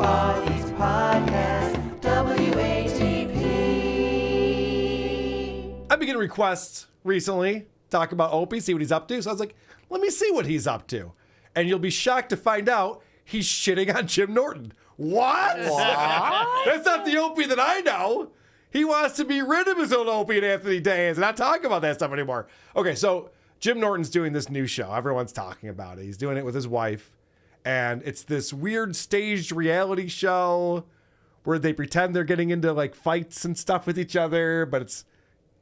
East Podcast, WATP. I've been getting requests recently, talk about Opie, see what he's up to. So I was like, let me see what he's up to. And you'll be shocked to find out he's shitting on Jim Norton. What? That's not the Opie that I know. He wants to be rid of his old Opie and Anthony Days and not talk about that stuff anymore. Okay, so Jim Norton's doing this new show. Everyone's talking about it. He's doing it with his wife. And it's this weird staged reality show where they pretend they're getting into like fights and stuff with each other, but it's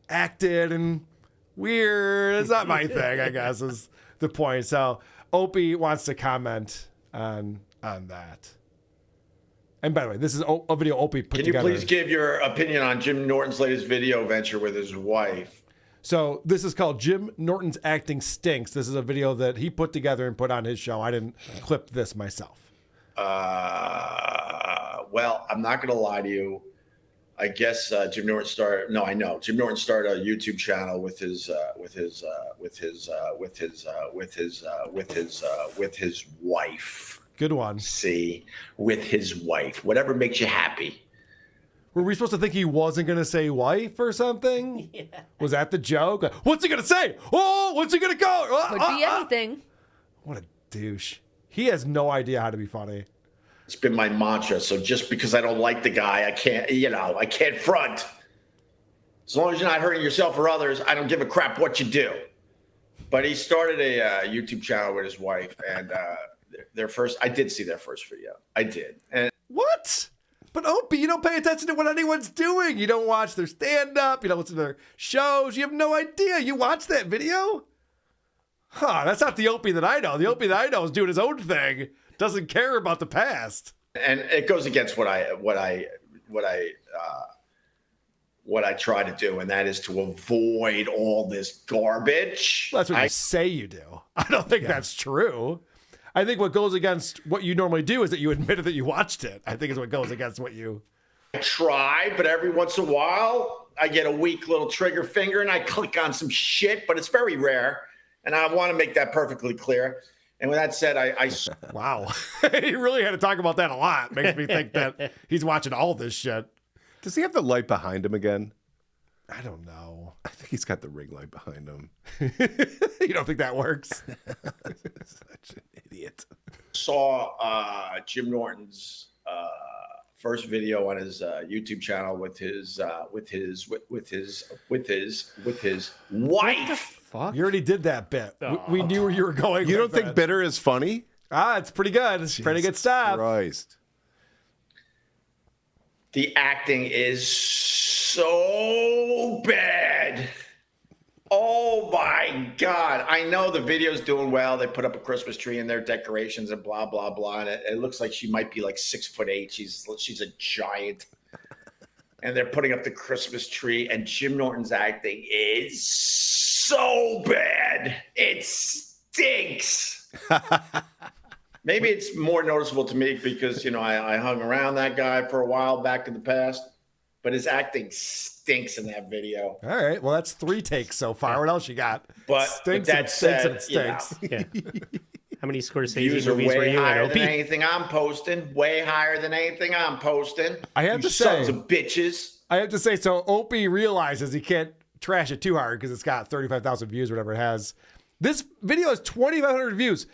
acted and weird. It's not my thing, I guess, is the point. So Opie wants to comment on that. And by the way, this is a video Opie put together. Can you please give your opinion on Jim Norton's latest video venture with his wife? So this is called Jim Norton's Acting Stinks. This is a video that he put together and put on his show. I didn't clip this myself. Well, I'm not going to lie to you. I guess Jim Norton started. No, I know Jim Norton started a YouTube channel with his wife. Good one. See, with his wife. Whatever makes you happy. Were we supposed to think he wasn't going to say wife or something? Yeah. Was that the joke? What's he going to say? Oh, what's he going to go? Could be anything. What a douche. He has no idea how to be funny. It's been my mantra. So just because I don't like the guy, I can't front. As long as you're not hurting yourself or others, I don't give a crap what you do. But he started a YouTube channel with his wife, and I did see their first video. I did. And what? But Opie, you don't pay attention to what anyone's doing. You don't watch their stand-up. You don't listen to their shows. You have no idea. You watched that video? Huh, that's not the Opie that I know. The Opie that I know is doing his own thing. Doesn't care about the past. And it goes against what I try to do, and that is to avoid all this garbage. Well, that's what you say you do. I don't think that's true. I think what goes against what you normally do is that you admitted that you watched it. I think is what goes against what you... I try, but every once in a while, I get a weak little trigger finger and I click on some shit, but it's very rare. And I want to make that perfectly clear. And with that said, I wow. He really had to talk about that a lot. Makes me think that he's watching all this shit. Does he have the light behind him again? I don't know. I think he's got the ring light behind him. You don't think that works? Such an idiot. Saw Jim Norton's first video on his YouTube channel with his wife. Fuck. You already did that bit. We knew where you were going. You don't think bitter is funny? It's pretty good. It's pretty good stuff. Christ. The acting is so bad. Oh my God. I know the video's doing well. They put up a Christmas tree in their decorations and blah, blah, blah. And it looks like she might be like 6'8". She's a giant. And they're putting up the Christmas tree, and Jim Norton's acting is so bad. It stinks. Maybe it's more noticeable to me because, I hung around that guy for a while back in the past, but his acting stinks in that video. All right. Well, that's 3 takes so far. What else you got? But stinks that and stinks said, and stinks. Yeah. How many Scorsese views are movies were way you in, higher than Opie? anything I'm posting. Way higher than anything I'm posting. I have You to say, sons of bitches. so Opie realizes he can't trash it too hard because it's got 35,000 views, whatever it has. This video has 2,500 views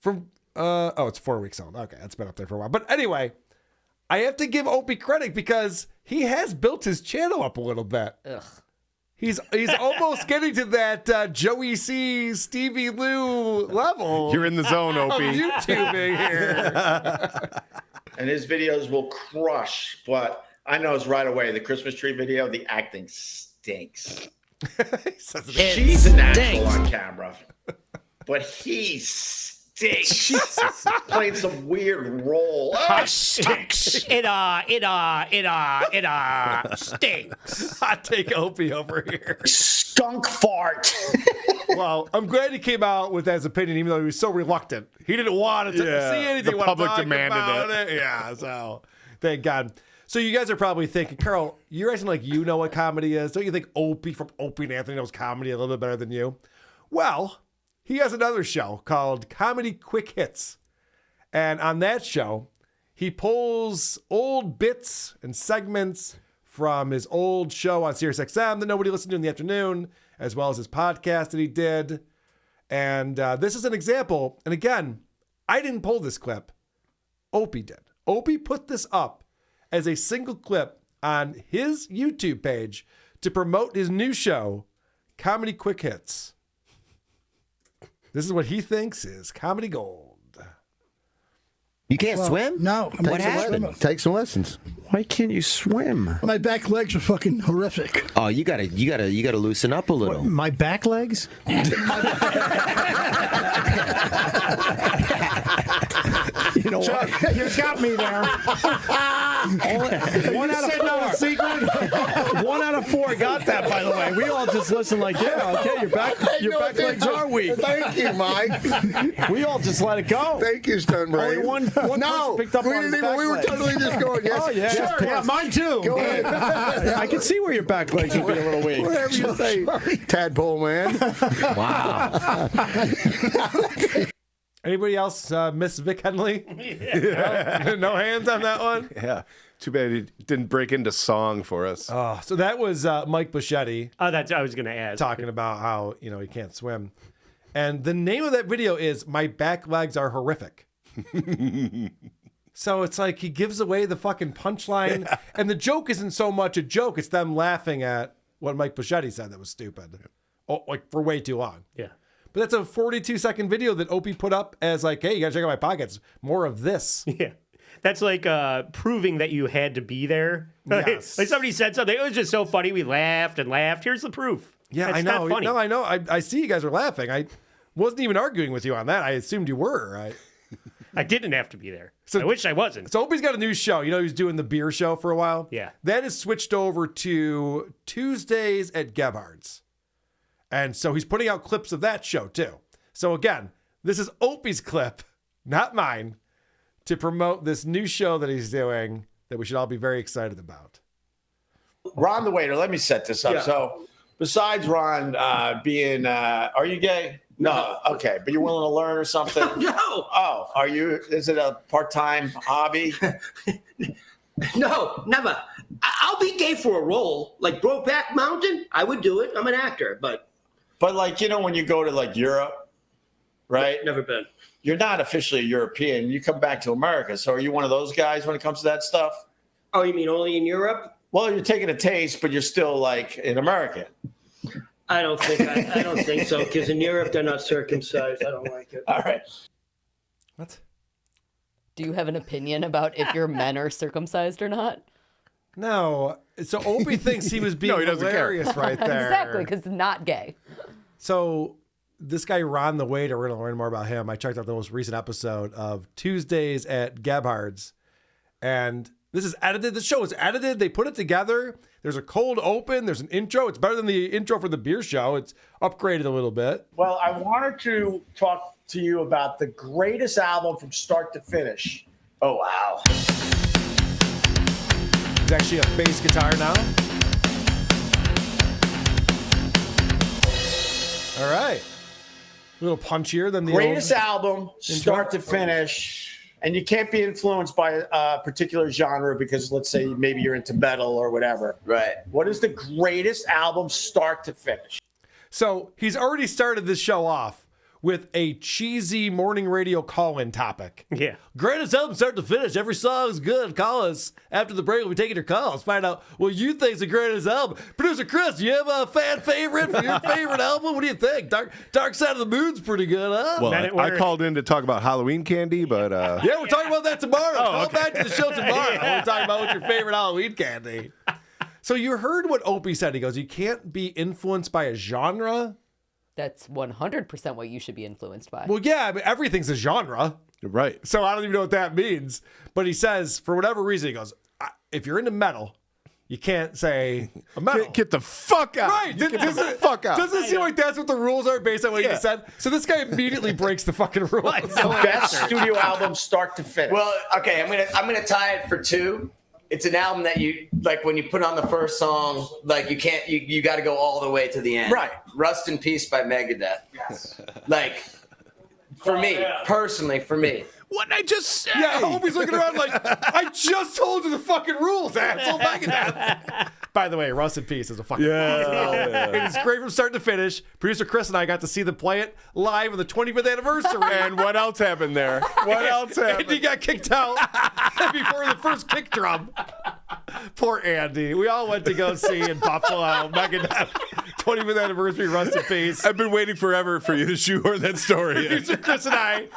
from, it's 4 weeks old. Okay, that's been up there for a while. But anyway, I have to give Opie credit because he has built his channel up a little bit. Ugh. He's almost getting to that Joey C. Stevie Lou level. You're in the zone, Opie. YouTubing here. And his videos will crush, but I know it's right away. The Christmas tree video, the acting stinks. She's an natural on camera, but he stinks. He's playing some weird role. Stinks. It stinks. Hot take Opie over here. Skunk fart. Well, I'm glad he came out with his opinion, even though he was so reluctant. He didn't want to see anything. The public demanded it. Yeah, so thank God. So you guys are probably thinking, Carl, you're acting like you know what comedy is. Don't you think Opie from Opie and Anthony knows comedy a little bit better than you? Well, he has another show called Comedy Quick Hits. And on that show, he pulls old bits and segments from his old show on SiriusXM that nobody listened to in the afternoon, as well as his podcast that he did. And this is an example. And again, I didn't pull this clip. Opie did. Opie put this up as a single clip on his YouTube page to promote his new show, Comedy Quick Hits. This is what he thinks is comedy gold. You can't swim? No. What happened? Take some lessons. Why can't you swim? My back legs are fucking horrific. Oh, you gotta loosen up a little. My back legs? You know what? You got me there. One out of 4. 1 out of 4 got that, by the way. We all just listen like, yeah, okay, your back legs are weak. Thank you, Mike. We all just let it go. Thank you, Stone Only one No, person picked up we on didn't his even. back We were leg. totally just going. Yes, Oh, yeah. sure. Yeah, mine too. Go ahead. I can see where your back legs would be a little weak. Whatever you say, tadpole man. Wow. Anybody else miss Vic Henley? Yeah. No hands on that one? Yeah. Too bad he didn't break into song for us. Oh, so that was Mike Buschetti Oh, that's I was going to ask. talking about how, he can't swim. And the name of that video is My Back Legs Are Horrific. So it's like he gives away the fucking punchline. And the joke isn't so much a joke. It's them laughing at what Mike Buschetti said that was stupid. Oh, like for way too long. Yeah. But that's a 42-second video that Opie put up as like, hey, you got to check out my pockets. More of this. Yeah. That's like proving that you had to be there. Yes. Like somebody said something. It was just so funny. We laughed and laughed. Here's the proof. Yeah, That's I know. Not funny. No, I know. I see you guys are laughing. I wasn't even arguing with you on that. I assumed you were. I didn't have to be there. So- I wish I wasn't. So Opie's got a new show. He was doing the beer show for a while. Yeah. That is switched over to Tuesdays at Gebhards. And so he's putting out clips of that show too. So again, this is Opie's clip, not mine, to promote this new show that he's doing that we should all be very excited about. Ron the waiter, let me set this up. Yeah. So besides Ron being, are you gay? No. Okay. But you're willing to learn or something? No, Oh, are you, is it a part-time hobby? no, never. I'll be gay for a role. Like Brokeback Mountain, I would do it. I'm an actor, but But like, when you go to like Europe, right? never been. You're not officially a European. You come back to America. So are you one of those guys when it comes to that stuff? Oh, you mean only in Europe? Well, you're taking a taste, but you're still like an American. I don't think so. Because in Europe they're not circumcised. I don't like it. All right. What? Do you have an opinion about if your men are circumcised or not? No. So Opie thinks he was being No, he doesn't care. hilarious right there. Exactly, because not gay. So this guy, Ron the Waiter, we're going to learn more about him. I checked out the most recent episode of Tuesdays at Gebhards. And this is edited. The show is edited. They put it together. There's a cold open. There's an intro. It's better than the intro for the beer show. It's upgraded a little bit. Well, I wanted to talk to you about the greatest album from start to finish. Oh, wow. It's actually a bass guitar now. All right. A little punchier than the Greatest old... album, start to finish. And you can't be influenced by a particular genre because, let's say, maybe you're into metal or whatever. Right. What is the greatest album, start to finish? So he's already started this show off with a cheesy morning radio call-in topic. Yeah. Greatest album start to finish. Every song is good. Call us after the break. We'll be taking your calls. Find out what you think's the greatest album. Producer Chris, do you have a fan favorite for your favorite album? What do you think? Dark Side of the Moon's pretty good, huh? Well, Men at I Work. called in to talk about Halloween candy, but Yeah, we're talking about that tomorrow. Call okay. back to the show tomorrow. We're talking about what's your favorite Halloween candy. So you heard what Opie said. He goes, you can't be influenced by a genre. That's 100% what you should be influenced by. Well, yeah, I mean, everything's a genre. right. So I don't even know what that means. But he says, for whatever reason, he goes, if you're into metal, you can't say a metal. Get the fuck out. Right. Get the fuck out. Doesn't it seem like that's what the rules are based on what you Yeah. just said? So this guy immediately breaks the fucking rules. Best studio album, start to finish. Well, okay, I'm gonna tie it for two. It's an album that you like when you put on the first song, like you got to go all the way to the end. Right. Rust in Peace by Megadeth. Yes. Like for me, personally, for me. What did I just say? Yeah, Opie's looking around like, I just told you the fucking rules, asshole. By the way, Rust in Peace is a fucking Yeah. It is great from start to finish. Producer Chris and I got to see them play it live on the 25th anniversary. And what else happened there? What else happened? Andy got kicked out before the first kick drum. Poor Andy. We all went to go see in Buffalo, Megadeth, 25th anniversary, Rust in Peace. I've been waiting forever for you to shoehorn that story in. Producer Chris and I,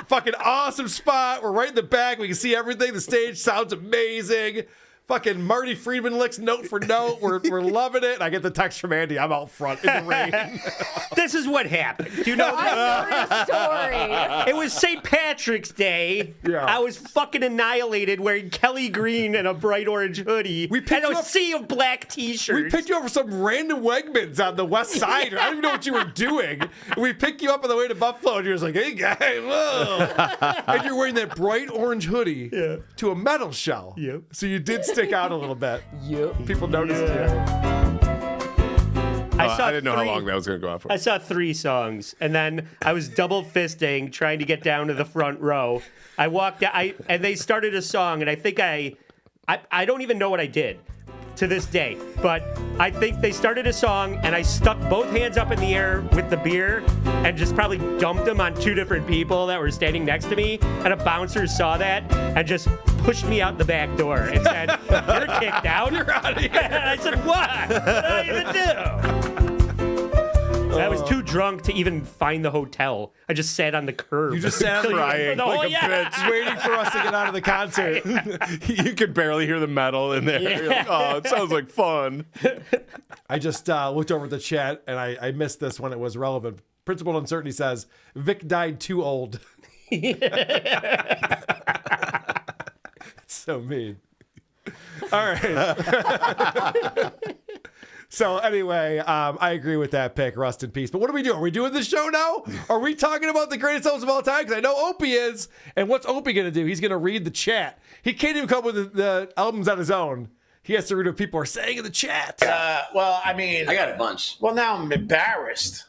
fucking awesome spot. We're right in the back. We can see everything. The stage sounds amazing. Fucking Marty Friedman licks note for note. We're loving it. And I get the text from Andy. I'm out front in the rain. This is what happened. Do you know this? Story. It was St. Patrick's Day. Yeah. I was fucking annihilated wearing Kelly Green and a bright orange hoodie. We picked and you a up- sea of black t-shirts. We picked you up for some random Wegmans on the west side. I don't even know what you were doing. We picked you up on the way to Buffalo, and you're just like, hey, guy, whoa. And you're wearing that bright orange hoodie to a metal show. Yep. So you did stick out a little bit. Yep. People noticed you. I I didn't know how long that was going to go on for. I saw 3 songs, and then I was double fisting trying to get down to the front row. I walked out, and they started a song, and I think I don't even know what I did to this day, but I think they started a song, and I stuck both hands up in the air with the beer and just probably dumped them on 2 different people that were standing next to me, and a bouncer saw that and just pushed me out the back door and said, "You're kicked out." You're out of here. And I said, "What? What did I even do?" I was too drunk to even find the hotel. I just sat on the curb. You just sat crying like a bitch. waiting for us to get out of the concert. You could barely hear the metal in there. You're like, oh, it sounds like fun. I just looked over at the chat, and I missed this when it was relevant. Principled Uncertainty says, Vic died too old. So mean. All right. So anyway, I agree with that pick, Rust in Peace. But what are we doing? Are we doing this show now? Are we talking about the greatest albums of all time? Because I know Opie is. And what's Opie going to do? He's going to read the chat. He can't even come up with the albums on his own. He has to read what people are saying in the chat. Well, I mean, I got a bunch. well, now I'm embarrassed.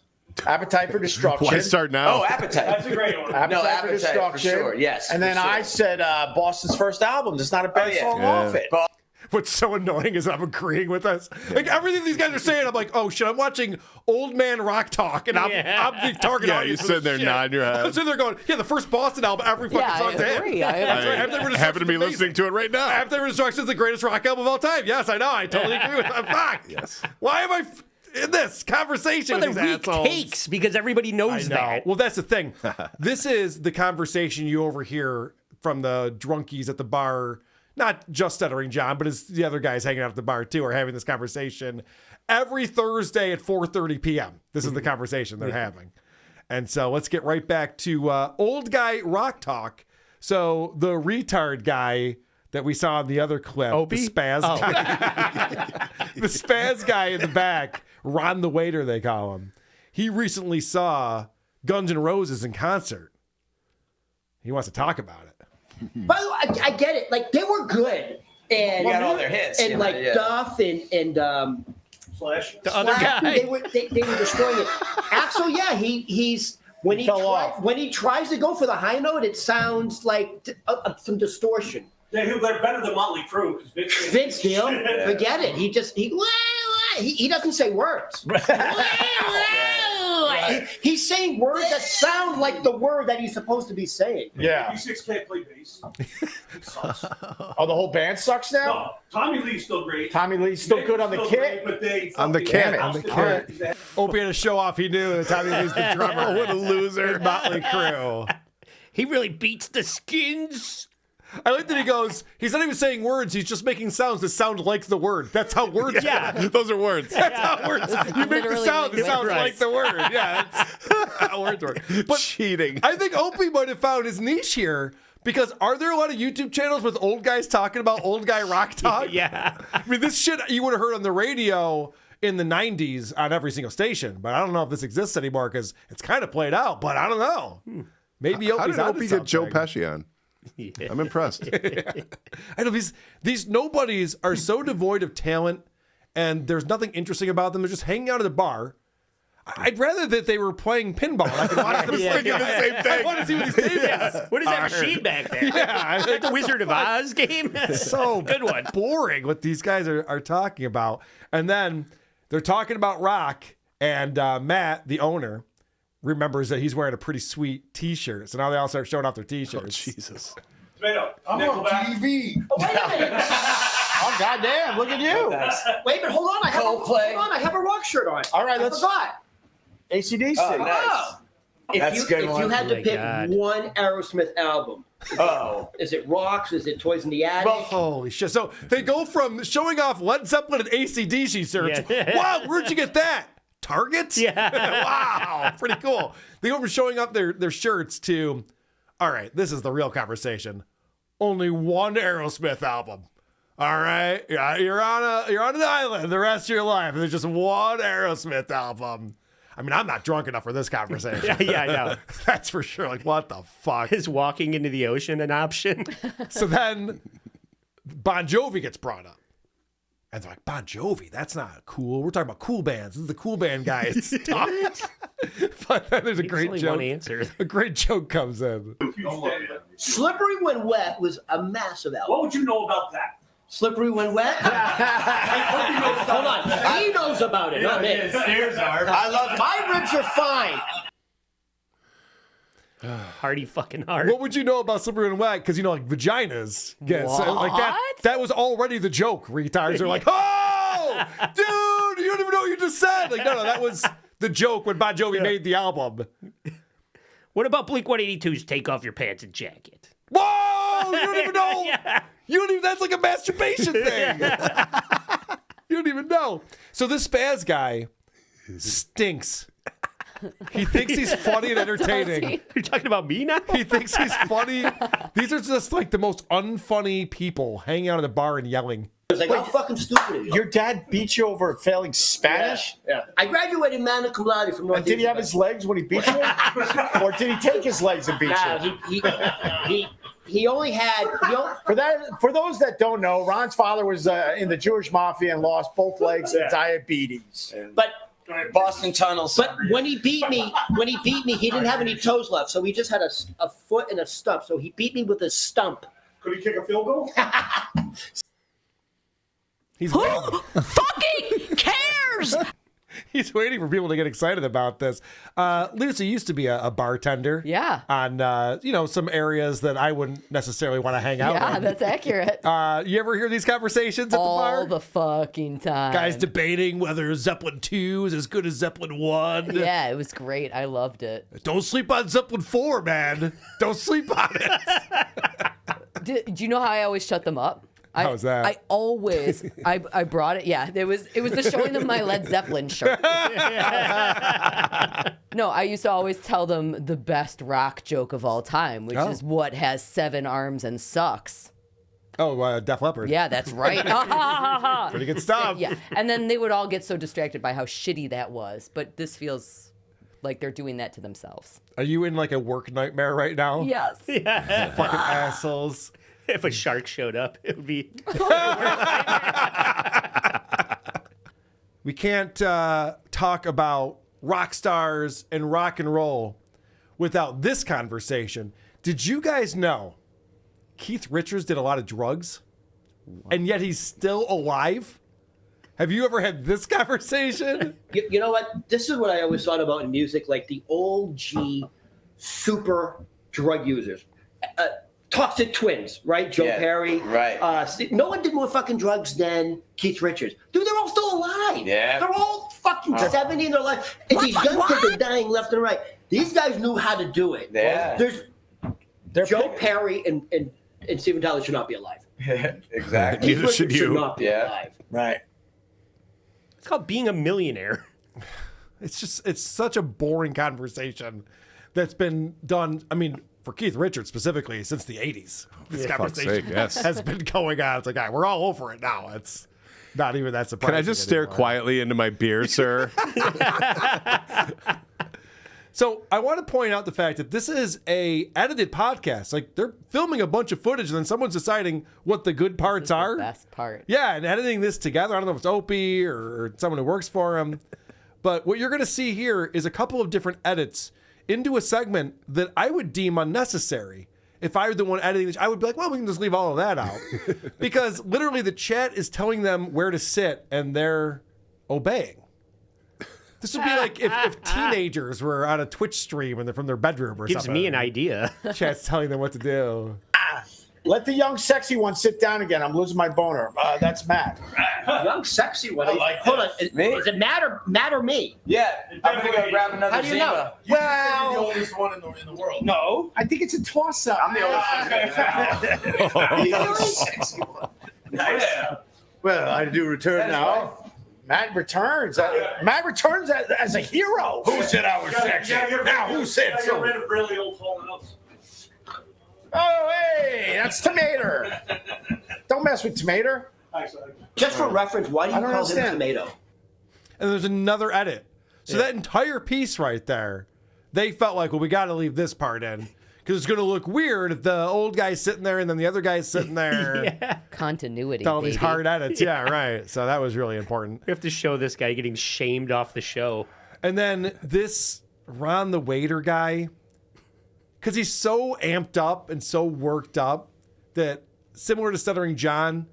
Appetite for Destruction. Why start now? Oh, Appetite. That's a great one. Appetite, No, for Appetite, for Destruction. sure, yes, And for then sure. I said Boston's first album. That's not a bad Oh, yeah. song Yeah. off it. But What's so annoying is I'm agreeing with us. Like everything these guys are saying, I'm like, oh shit, I'm watching Old Man Rock Talk, and I'm the target Yeah, audience. you for sitting this there shit. nodding your head. I'm sitting there going, yeah, the first Boston album, every fucking Yeah, song's I a hit. agree. I That's right. Appetite for I happen to Destruction's be amazing. listening to it right now. Appetite for Destruction is the greatest rock album of all time. Yes, I know. I totally agree with that. Fuck. Yes. Why am I in this conversation But with the these weak assholes? takes because everybody I knows know. that. Well, that's the thing. This is the conversation you overhear from the drunkies at the bar. Not just Stuttering John, but it's the other guys hanging out at the bar too are having this conversation every Thursday at 4:30 p.m. This is the conversation they're having. And so let's get right back to old guy rock talk. So the retard guy that we saw in the other clip, Opie? the spaz guy, the spaz guy in the back, Ron the Waiter they call him. He recently saw Guns N' Roses in concert. He wants to talk about it. By the way, I get it. Like, they were good. And, You got all their hits, And, you know, like, yeah. Duff and Slash. The other Slash, guy. they were destroying it. Axl, yeah, he's when he fell off. when he tries to go for the high note, it sounds like some distortion. They're better than Motley Crue. 'Cause Vince Neil, forget it. He doesn't say words. He's saying words that sound like the word that he's supposed to be saying. Yeah. B6 can't play bass. It sucks. Oh, the whole band sucks now? No, Tommy Lee's still great. Tommy Lee's still good on the Still kit? great, but they On the fucking kit, on ousted the him. kit. Opie had to show off. He knew that Tommy Lee's the drummer. What a loser. in Motley Crue. He really beats the skins. I like that he goes, he's not even saying words, he's just making sounds that sound like the word. That's how words Yeah. Those are words. That's how words. You make the literally sound that makes sounds sense. like the word. Yeah, that's how words work. But Cheating. I think Opie might have found his niche here because are there a lot of YouTube channels with old guys talking about old guy rock talk? Yeah. I mean, this shit you would have heard on the radio in the 90s on every single station, but I don't know if this exists anymore because it's kind of played out, but I don't know. Maybe How Opie's did onto Opie get Joe something. Pesci on? I'm impressed. I know these nobodies are so devoid of talent, and there's nothing interesting about them. They're just hanging out at the bar. I'd rather that they were playing pinball. I could watch them thinking the same thing. I want to see what these tapes is. What is that machine back there? Yeah, Is that the Wizard of Oz game? So good one. Boring what these guys are talking about. And then they're talking about rock, and Matt, the owner, remembers that he's wearing a pretty sweet T-shirt. So now they all start showing off their T-shirts. Oh, Jesus. Tomato. I'm on Nickelback. TV. Oh, wait a minute. Oh, goddamn. Look at you. Wait a minute. Hold on. I have a rock shirt on. All right, I let's- forgot. AC/DC. Oh, nice. If you had to my pick God. one Aerosmith album, is it Rocks? Is it Toys in the Attic? Well, holy shit. So they go from showing off Led Zeppelin and AC/DC shirts. Yeah. Wow, where'd you get that? Target? Yeah. Wow, pretty cool. They go from showing up their shirts to, all right, this is the real conversation. Only one Aerosmith album. All right, you're on an island the rest of your life, and there's just one Aerosmith album. I mean, I'm not drunk enough for this conversation. Yeah, I know. That's for sure. Like, what the fuck? Is walking into the ocean an option? So then Bon Jovi gets brought up. And they're like, Bon Jovi, that's not cool. We're talking about cool bands. This is the cool band guys. But then there's a great only joke. one answer. A great joke comes in. Slippery When Wet was a massive album. What would you know about that? Slippery When Wet? Hold on. He knows about it, not me. I love My ribs are fine. Hardy fucking hard. What would you know about Slippery When Wet? Because, like, vaginas. Yes. Like What? that was already the joke. Retards are like, oh, dude, you don't even know what you just said. Like, no, that was the joke when Bon Jovi made the album. What about Blink 182's Take Off Your Pants and Jacket? Whoa! You don't even know. Yeah. You don't even. That's like a masturbation thing. You don't even know. So this Spaz guy stinks. He thinks he's funny and entertaining. You're talking about me now? He thinks he's funny. These are just like the most unfunny people hanging out at the bar and yelling. I was like, how fucking stupid is Your dad beat you over failing Spanish? Yeah. I graduated magna cum laude from And did he have his legs when he beat you? Or did he take his legs and beat you? He only had. For those that don't know, Ron's father was in the Jewish mafia and lost both legs to diabetes. But Boston Tunnels. But when he beat me, he didn't have any toes left, so he just had a foot and a stump. So he beat me with a stump. Could he kick a field goal? He's Who waiting. fucking cares? He's waiting for people to get excited about this. Lucy used to be a bartender. Yeah. On some areas that I wouldn't necessarily want to hang out Yeah, in. that's accurate. You ever hear these conversations at All the bar? the fucking time. Guys debating whether Zeppelin 2 is as good as Zeppelin 1. Yeah, it was great. I loved it. Don't sleep on Zeppelin 4, man. Don't sleep on it. Do you know how I always shut them up? How's that? I always I brought it. Yeah, it was the showing them my Led Zeppelin shirt. No, I used to always tell them the best rock joke of all time, which is what has 7 arms and sucks. Oh, Def Leppard. Yeah, that's right. Pretty good stuff. Yeah, and then they would all get so distracted by how shitty that was. But this feels like they're doing that to themselves. Are you in like a work nightmare right now? Yes. Yeah. Fucking assholes. If a shark showed up, it would be. We can't talk about rock stars and rock and roll without this conversation. Did you guys know Keith Richards did a lot of drugs, and yet he's still alive? Have you ever had this conversation? You know what? This is what I always thought about in music, like the old G super drug users. Toxic Twins, right? Joe Perry. Right. No one did more fucking drugs than Keith Richards. Dude, they're all still alive. Yeah. They're all fucking 70 in their life. And these young kids are dying left and right. These guys knew how to do it. Yeah. There's Joe Perry and Steven Tyler should not be alive. Exactly. Neither should Richards you. Should not be alive. Right. It's called being a millionaire. It's such a boring conversation that's been done. I mean, for Keith Richards specifically, since the 80s. This conversation has been going on. It's like, all right, we're all over it now. It's not even that surprising. Can I just stare quietly into my beer, sir? So I want to point out the fact that this is a edited podcast. Like, they're filming a bunch of footage and then someone's deciding what the good parts are. The best part. Yeah, and editing this together. I don't know if it's Opie or someone who works for him. But what you're going to see here is a couple of different edits into a segment that I would deem unnecessary. If I were the one editing this, I would be like, well, we can just leave all of that out. Because literally the chat is telling them where to sit and they're obeying. This would be like if teenagers were on a Twitch stream and they're from their bedroom or Gives something. me an idea. Chat's telling them what to do. Let the young, sexy one sit down again. I'm losing my boner. That's Matt. Young, sexy one. like Hold on. Is it Matt or me? Yeah, I'm gonna go grab another How do you know? Zima. Well, You're the oldest one in the world. no, I think it's a toss-up. I'm the oldest one. The young, sexy one. Yeah. Well, I do return now. Matt returns. Matt returns as a hero. Who said I was sexy? Now, who said Get so? rid of really old fallen outs. Oh, hey, that's Tomato. Don't mess with Tomato. Just for reference, why do you I don't call him understand. Tomato? And there's another edit. So that entire piece right there, they felt like, well, we got to leave this part in. Because it's going to look weird if the old guy's sitting there and then the other guy's sitting there. Continuity. All these baby. hard edits. Yeah, right. So that was really important. We have to show this guy getting shamed off the show. And then this Ron the waiter guy, because he's so amped up and so worked up that, similar to Stuttering John,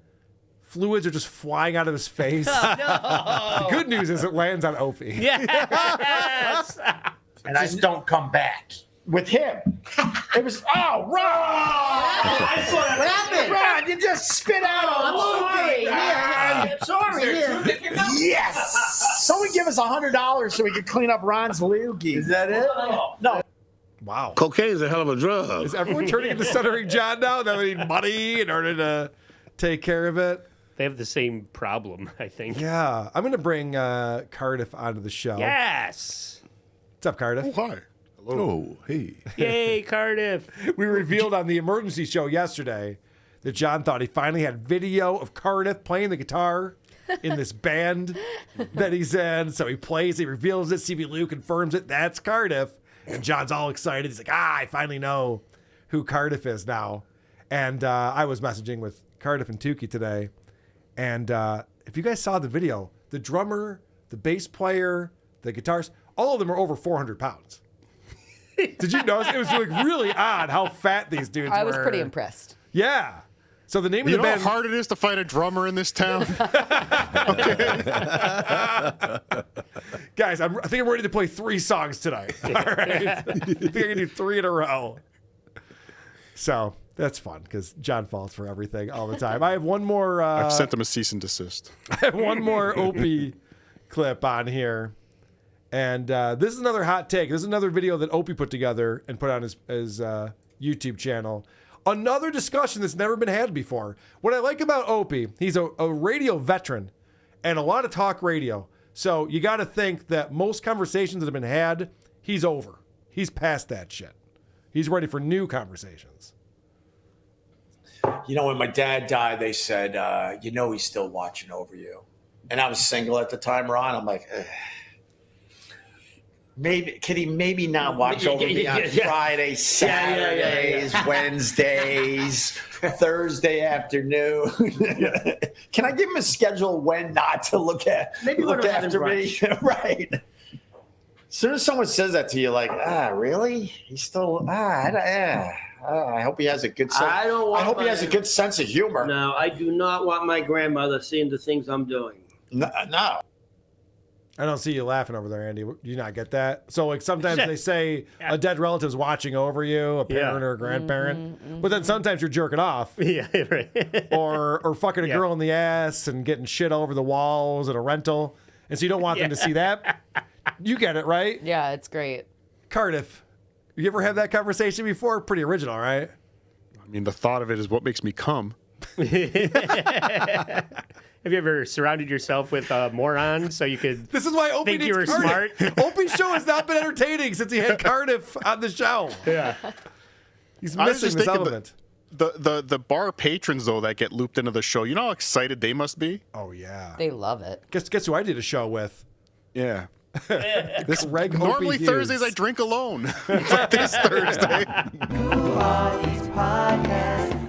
fluids are just flying out of his face. The good news is it lands on Opie. Yes! And I just don't come back. With him. It was, Ron! What happened? Ron, you just spit out. I'm okay. Yeah, I'm sorry. Yeah. Yes! Someone give us $100 so we could clean up Ron's loogie. Is that it? No. Wow. Cocaine is a hell of a drug. Is everyone turning into Stuttering John now? They need money in order to take care of it? They have the same problem, I think. Yeah. I'm going to bring Cardiff onto the show. Yes! What's up, Cardiff? Oh, hi. Hello. Oh, hey. Yay, Cardiff. We revealed on the emergency show yesterday that John thought he finally had video of Cardiff playing the guitar in this band that he's in. So he plays, he reveals it. CV Lou confirms it. That's Cardiff. And John's all excited. He's like, I finally know who Cardiff is now. And I was messaging with Cardiff and Tukey today. And if you guys saw the video, the drummer, the bass player, the guitarist, all of them are over 400 pounds. Did you notice? It was like really odd how fat these dudes were. I was pretty impressed. Yeah. So the name of You the know band. how hard it is to find a drummer in this town? Guys, I think I'm ready to play 3 songs tonight. All right. I think I can do 3 in a row. So that's fun because John falls for everything all the time. I have one more. I've sent him a cease and desist. I have one more Opie clip on here. And this is another hot take. This is another video that Opie put together and put on his YouTube channel. Another discussion that's never been had before. What I like about Opie, he's a radio veteran and a lot of talk radio. So you got to think that most conversations that have been had, he's over. He's past that shit. He's ready for new conversations. You know, when my dad died, they said, he's still watching over you. And I was single at the time, Ron. I'm like, ugh. Could he maybe not watch over me on Friday, Saturdays, Wednesdays, Thursday afternoon? Can I give him a schedule when not to look after me? Right. As soon as someone says that to you, like, really? He's still I hope he has a good sense. I hope he has a good sense of humor. No, I do not want my grandmother seeing the things I'm doing. No. I don't see you laughing over there, Andy. Do you not get that? So, like, sometimes they say a dead relative's watching over you, a parent or a grandparent. But then sometimes you're jerking off. Yeah, right. or fucking a girl in the ass and getting shit all over the walls at a rental. And so you don't want them to see that. You get it, right? Yeah, it's great. Cardiff, you ever had that conversation before? Pretty original, right? I mean, the thought of it is what makes me come. Have you ever surrounded yourself with morons so you could This is why Opie think you were smart? Opie's show has not been entertaining since he had Cardiff on the show. Yeah. He's I was missing just this thinking element. The bar patrons, though, that get looped into the show, you know how excited they must be? Oh, yeah. They love it. Guess who I did a show with? Yeah. Opie Normally Thursdays Hughes. I drink alone. But this Thursday. Gebhards Podcast.